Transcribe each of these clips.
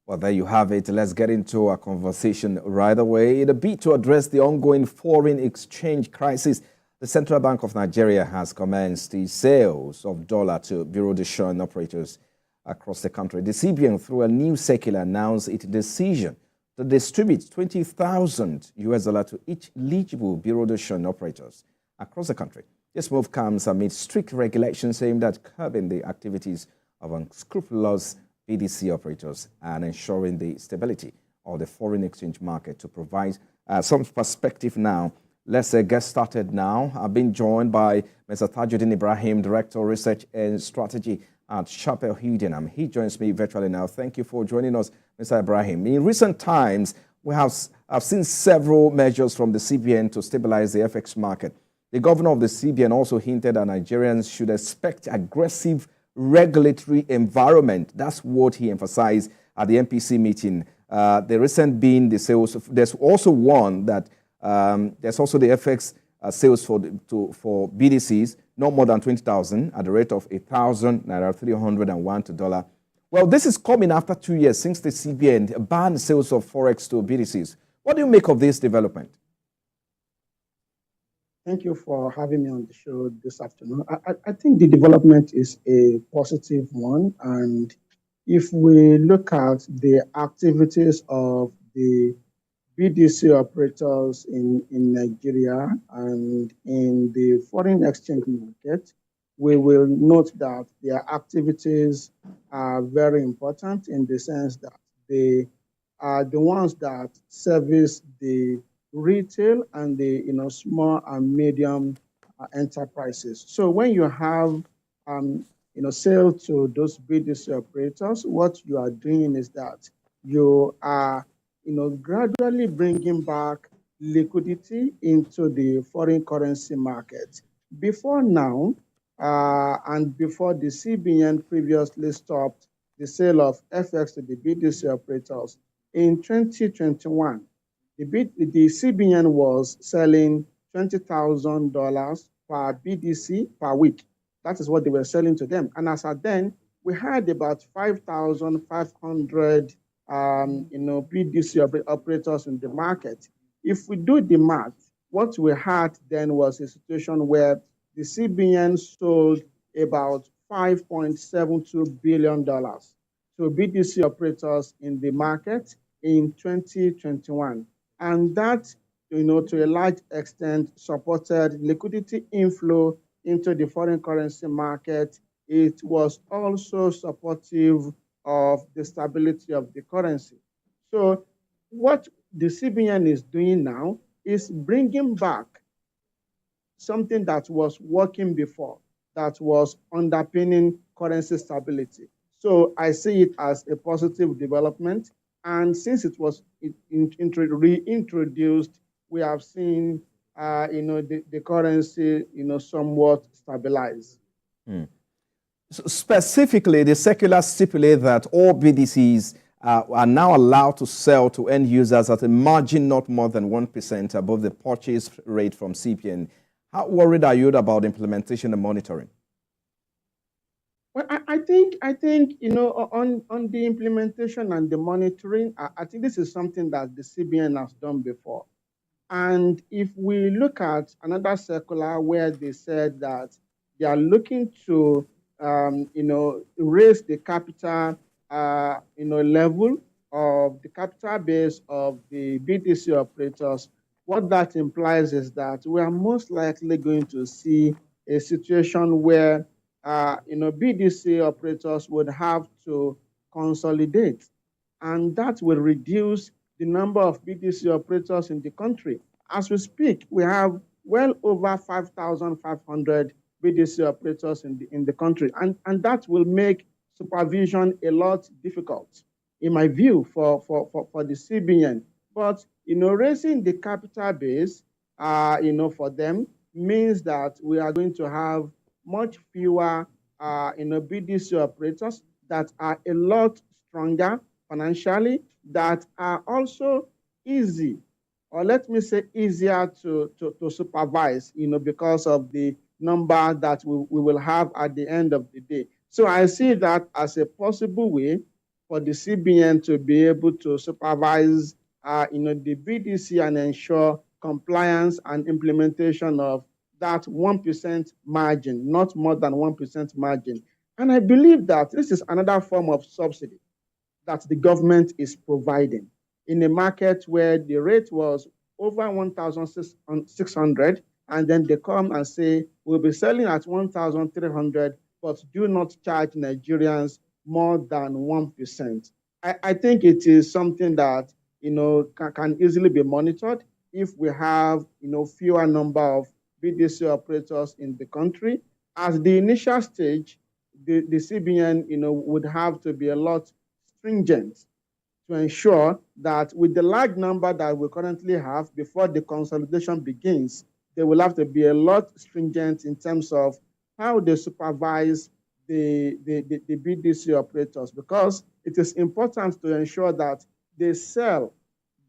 Well, there you have it. Let's get into a conversation right away. In a bid to address the ongoing foreign exchange crisis, the Central Bank of Nigeria has commenced the sales of dollar to bureau de change operators across the country. The CBN, through a new circular, announced its decision to distribute 20,000 US dollar to each eligible bureau de change operators across the country. This move comes amid strict regulations aimed at curbing the activities of unscrupulous BDC operators and ensuring the stability of the foreign exchange market. To provide some perspective now, let's get started now. I've been joined by Mr. Tajudeen Ibrahim, Director of Research and Strategy at Chapel Hill. He joins me virtually now. Thank you for joining us, Mr. Ibrahim. In recent times, I've seen several measures from the CBN to stabilize the FX market. The governor of the CBN also hinted that Nigerians should expect aggressive regulatory environment. That's what he emphasized at the MPC meeting. The recent being the sales. There's also one that there's also the FX sales for BDCs, not more than 20,000 at the rate of 1,000 naira 301 to dollar. Well, this is coming after 2 years since the CBN banned sales of forex to BDCs. What do you make of this development? Thank you for having me on the show this afternoon. I think the development is a positive one. And if we look at the activities of the BDC operators in Nigeria and in the foreign exchange market, we will note that their activities are very important in the sense that they are the ones that service the retail and the small and medium enterprises. So when you have sale to those BDC operators, what you are doing is that you are gradually bringing back liquidity into the foreign currency market. Before now, and before the CBN previously stopped the sale of FX to the BDC operators in 2021. The CBN was selling $20,000 per BDC per week. That is what they were selling to them. And as at then, we had about 5,500 BDC operators in the market. If we do the math, what we had then was a situation where the CBN sold about $5.72 billion to BDC operators in the market in 2021. And that, to a large extent, supported liquidity inflow into the foreign currency market. It was also supportive of the stability of the currency. So what the CBN is doing now is bringing back something that was working before, that was underpinning currency stability. So I see it as a positive development. And since it was reintroduced, we have seen, the currency, somewhat stabilize. So specifically, the circular stipulates that all BDCs are now allowed to sell to end users at a margin not more than 1% above the purchase rate from CBN. How worried are you about implementation and monitoring? Well, I think on the implementation and the monitoring, I think this is something that the CBN has done before. And if we look at another circular where they said that they are looking to raise the capital level of the capital base of the BDC operators, what that implies is that we are most likely going to see a situation where BDC operators would have to consolidate, and that will reduce the number of BDC operators in the country. As we speak, we have well over 5,500 BDC operators in the country, and that will make supervision a lot difficult, in my view, for the CBN. But raising the capital base, for them means that we are going to have much fewer, BDC operators that are a lot stronger financially, that are also easy, or let me say easier to supervise, because of the number that we will have at the end of the day. So I see that as a possible way for the CBN to be able to supervise, the BDC and ensure compliance and implementation of that 1% margin, not more than 1% margin. And I believe that this is another form of subsidy that the government is providing in a market where the rate was over 1,600, and then they come and say, we'll be selling at 1,300, but do not charge Nigerians more than 1%. I think it is something that, can easily be monitored if we have, fewer number of BDC operators in the country. As the initial stage, the CBN, would have to be a lot stringent to ensure that with the large number that we currently have, before the consolidation begins, they will have to be a lot stringent in terms of how they supervise the BDC operators, because it is important to ensure that they sell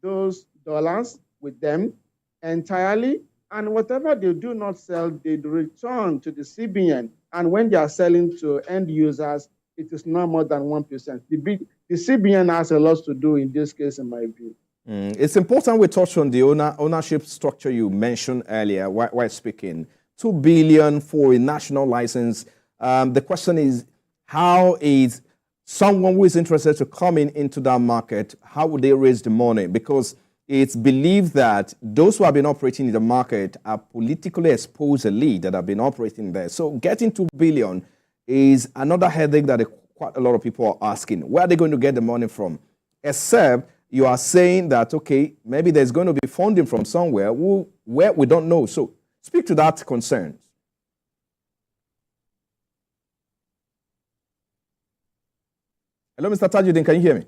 those dollars with them entirely, and whatever they do not sell, they return to the CBN. And when they are selling to end users, it is not more than 1%. The CBN has a lot to do in this case, in my view. It's important we touch on the ownership structure you mentioned earlier while speaking. 2 billion for a national license. The question is, how is someone who is interested to come into that market, how would they raise the money? Because it's believed that those who have been operating in the market are politically exposed elite that have been operating there. So getting 2 billion is another headache that quite a lot of people are asking. Where are they going to get the money from? Except you are saying that, okay, maybe there's going to be funding from somewhere where we don't know. So speak to that concern. Hello, Mr. Tajudeen, can you hear me?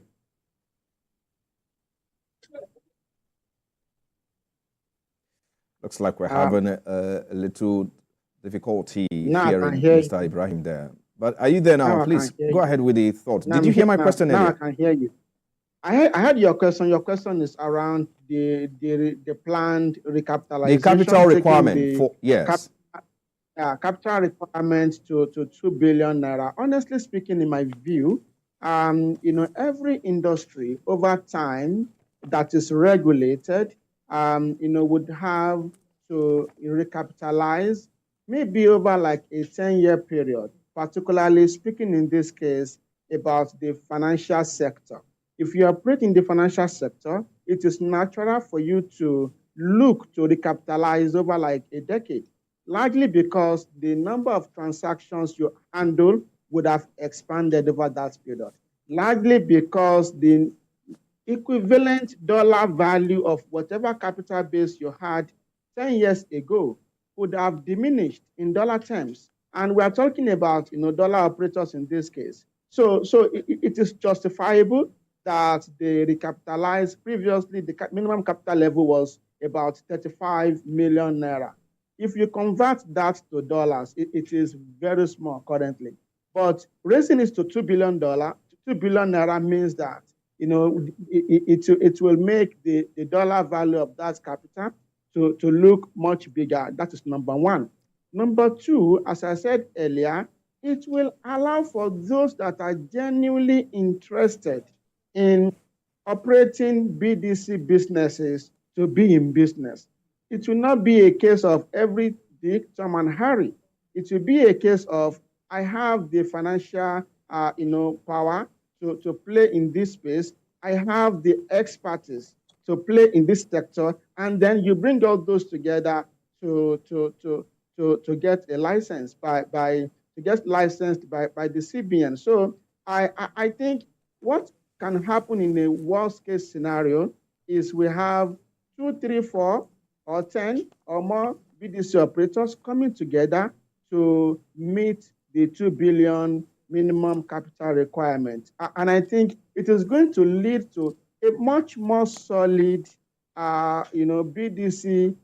Looks like we're having a little difficulty hearing Mr. Ibrahim there. But are you there now? Please go ahead with the thoughts. Did you hear my question earlier? Now I can hear you. I heard your question. Your question is around the planned recapitalization. The capital requirement for, yes. Capital requirement to 2 billion naira. Honestly speaking, in my view, every industry over time that is regulated, would have to recapitalize maybe over like a 10-year period, particularly speaking in this case about the financial sector. If you operate in the financial sector, it is natural for you to look to recapitalize over like a decade, largely because the number of transactions you handle would have expanded over that period, largely because the equivalent dollar value of whatever capital base you had 10 years ago would have diminished in dollar terms. And we're talking about, dollar operators in this case. So it is justifiable that they recapitalize. Previously, the minimum capital level was about 35 million naira. If you convert that to dollars, it is very small currently. But raising it to $2 billion, 2 billion naira means that, it will make the dollar value of that capital to look much bigger. That is number one. Number two, as I said earlier, it will allow for those that are genuinely interested in operating BDC businesses to be in business. It will not be a case of every Dick, Tom, and Harry. It will be a case of, I have the financial, power to play in this space. I have the expertise to play in this sector, and then you bring all those together to get a license to get licensed by the CBN. So I think what can happen in a worst case scenario is we have 2, 3, 4, or 10 or more BDC operators coming together to meet the 2 billion minimum capital requirement. And I think it is going to lead to a much more solid, BDC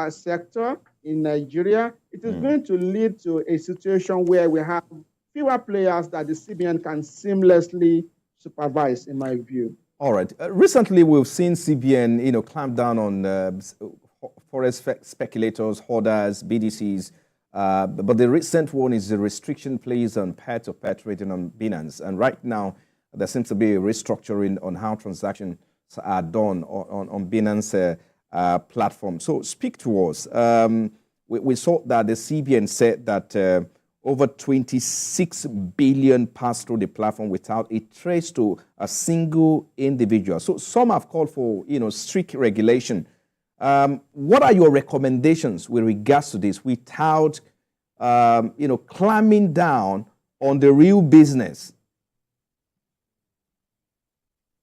sector in Nigeria. It is going to lead to a situation where we have fewer players that the CBN can seamlessly supervise, in my view. All right. Recently, we've seen CBN, clamp down on forex speculators, hoarders, BDCs. But the recent one is the restriction placed on peer-to-peer trading on Binance. And right now, there seems to be a restructuring on how transactions are done on Binance platform. So speak to us. We saw that the CBN said that over 26 billion passed through the platform without a trace to a single individual. So some have called for, strict regulation. What are your recommendations with regards to this without, clamping down on the real business?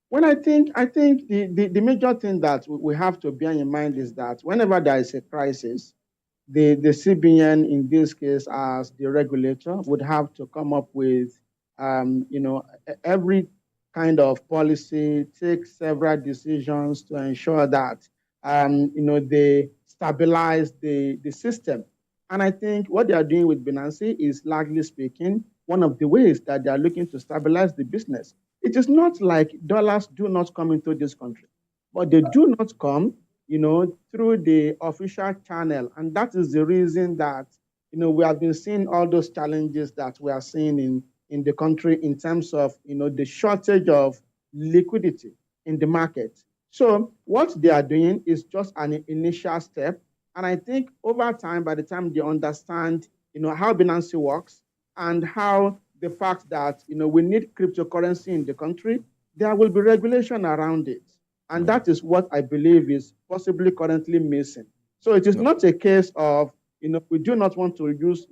Well, I think the major thing that we have to bear in mind is that whenever there is a crisis, the CBN, in this case, as the regulator, would have to come up with, every kind of policy, take several decisions to ensure that, they stabilize the system. And I think what they are doing with Binance is, largely speaking, one of the ways that they are looking to stabilize the business. It is not like dollars do not come into this country, but they do not come through the official channel. And that is the reason that, we have been seeing all those challenges that we are seeing in the country in terms of, the shortage of liquidity in the market. So what they are doing is just an initial step. And I think over time, by the time they understand, how Binance works and how the fact that, we need cryptocurrency in the country, there will be regulation around it. And that is what I believe is possibly currently missing. So it is not a case of, we do not want to use,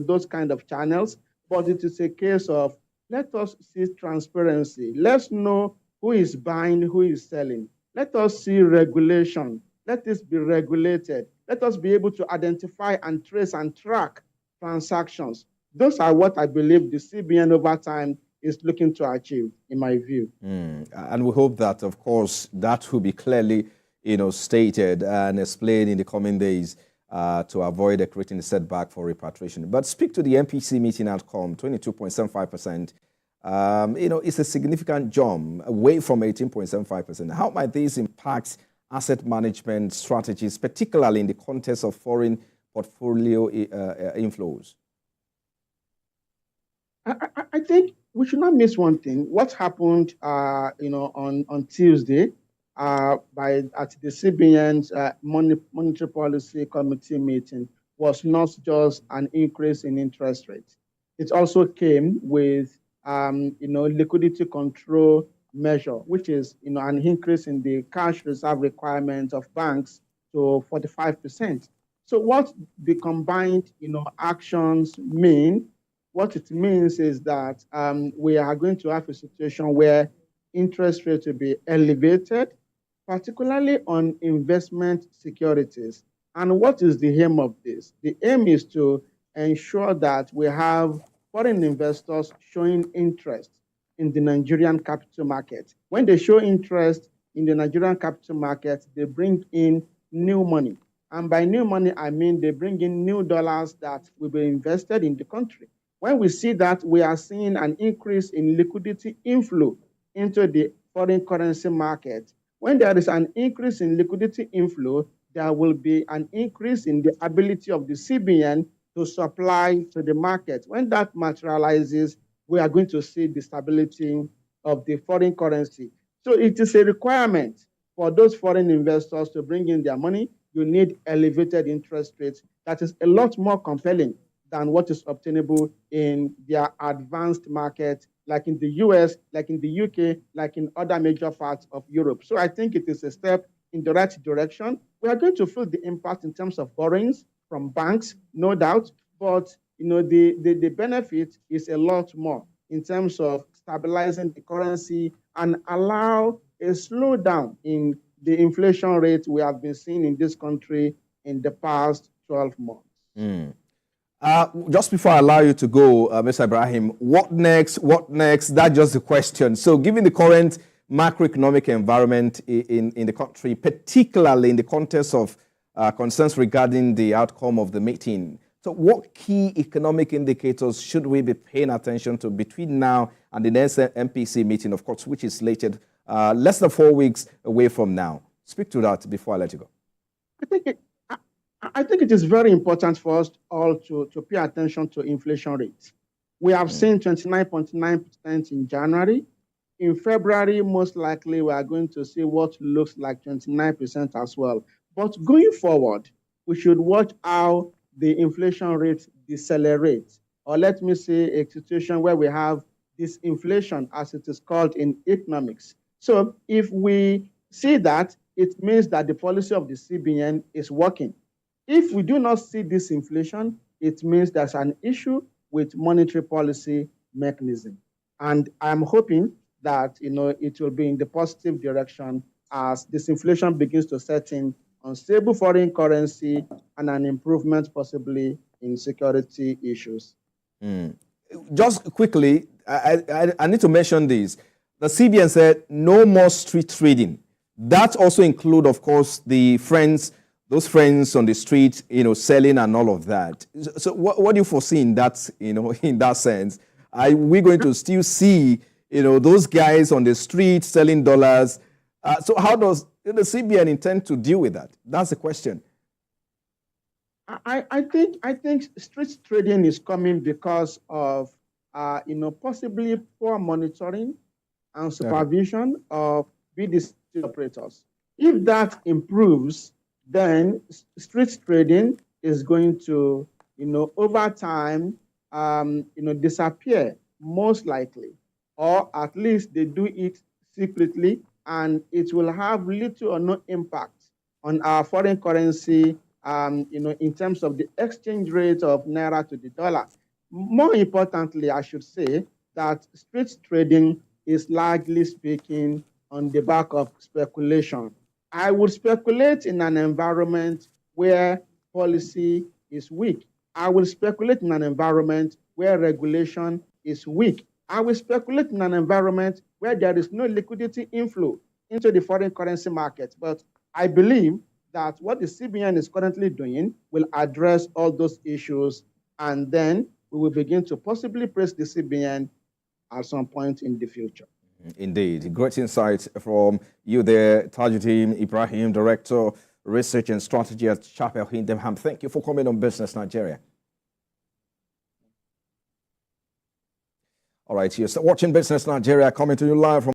those kind of channels, but it is a case of, let us see transparency. Let's know who is buying, who is selling. Let us see regulation. Let this be regulated. Let us be able to identify and trace and track transactions. Those are what I believe the CBN over time is looking to achieve, in my view. And we hope that, of course, that will be clearly, stated and explained in the coming days to avoid creating a setback for repatriation. But speak to the MPC meeting outcome, 22.75%. It's a significant jump away from 18.75%. How might this impact asset management strategies, particularly in the context of foreign portfolio inflows? I think we should not miss one thing. What happened, on Tuesday, at the CBN's Monetary Policy Committee meeting was not just an increase in interest rates. It also came with, liquidity control measure, which is, an increase in the cash reserve requirement of banks to 45%. So what the combined, actions mean. What it means is that we are going to have a situation where interest rates will be elevated, particularly on investment securities. And what is the aim of this? The aim is to ensure that we have foreign investors showing interest in the Nigerian capital market. When they show interest in the Nigerian capital market, they bring in new money. And by new money, I mean they bring in new dollars that will be invested in the country. When we see that, we are seeing an increase in liquidity inflow into the foreign currency market. When there is an increase in liquidity inflow, there will be an increase in the ability of the CBN to supply to the market. When that materializes, we are going to see the stability of the foreign currency. So it is a requirement for those foreign investors to bring in their money. You need elevated interest rates. That is a lot more compelling than what is obtainable in their advanced market, like in the US, like in the UK, like in other major parts of Europe. So I think it is a step in the right direction. We are going to feel the impact in terms of borrowings from banks, no doubt, but the benefit is a lot more in terms of stabilizing the currency and allow a slowdown in the inflation rate we have been seeing in this country in the past 12 months. Just before I allow you to go, Mr. Ibrahim, what next? What next? That's just the question. So given the current macroeconomic environment in the country, particularly in the context of concerns regarding the outcome of the meeting, so what key economic indicators should we be paying attention to between now and the next MPC meeting, of course, which is slated less than 4 weeks away from now? Speak to that before I let you go. I think it is very important for us all to pay attention to inflation rates. We have seen 29.9% in January. In February, most likely we are going to see what looks like 29% as well. But going forward, we should watch how the inflation rate decelerates, or let me say a situation where we have disinflation, as it is called in economics. So if we see that, it means that the policy of the CBN is working. If we do not see this inflation, it means there's an issue with monetary policy mechanism. And I'm hoping that it will be in the positive direction as disinflation begins to set in on stable foreign currency and an improvement possibly in security issues. Just quickly, I need to mention this. The CBN said no more street trading. That also include, of course, those friends on the street, selling and all of that. So what do you foresee in that, in that sense? Are we going to still see, those guys on the street selling dollars? So how does the CBN intend to deal with that? That's the question. I think street trading is coming because of possibly poor monitoring and supervision of BDC operators. If that improves, then street trading is going to over time disappear, most likely, or at least they do it secretly, and it will have little or no impact on our foreign currency. In terms of the exchange rate of naira to the dollar. More importantly, I should say that street trading is largely speaking on the back of speculation. I would speculate in an environment where policy is weak. I will speculate in an environment where regulation is weak. I will speculate in an environment where there is no liquidity inflow into the foreign currency market. But I believe that what the CBN is currently doing will address all those issues, and then we will begin to possibly press the CBN at some point in the future. Indeed. Great insight from you there, Tajudeen Ibrahim, Director, Research and Strategy at Chapel Hindemham. Thank you for coming on Business Nigeria. All right, you're watching Business Nigeria, coming to you live from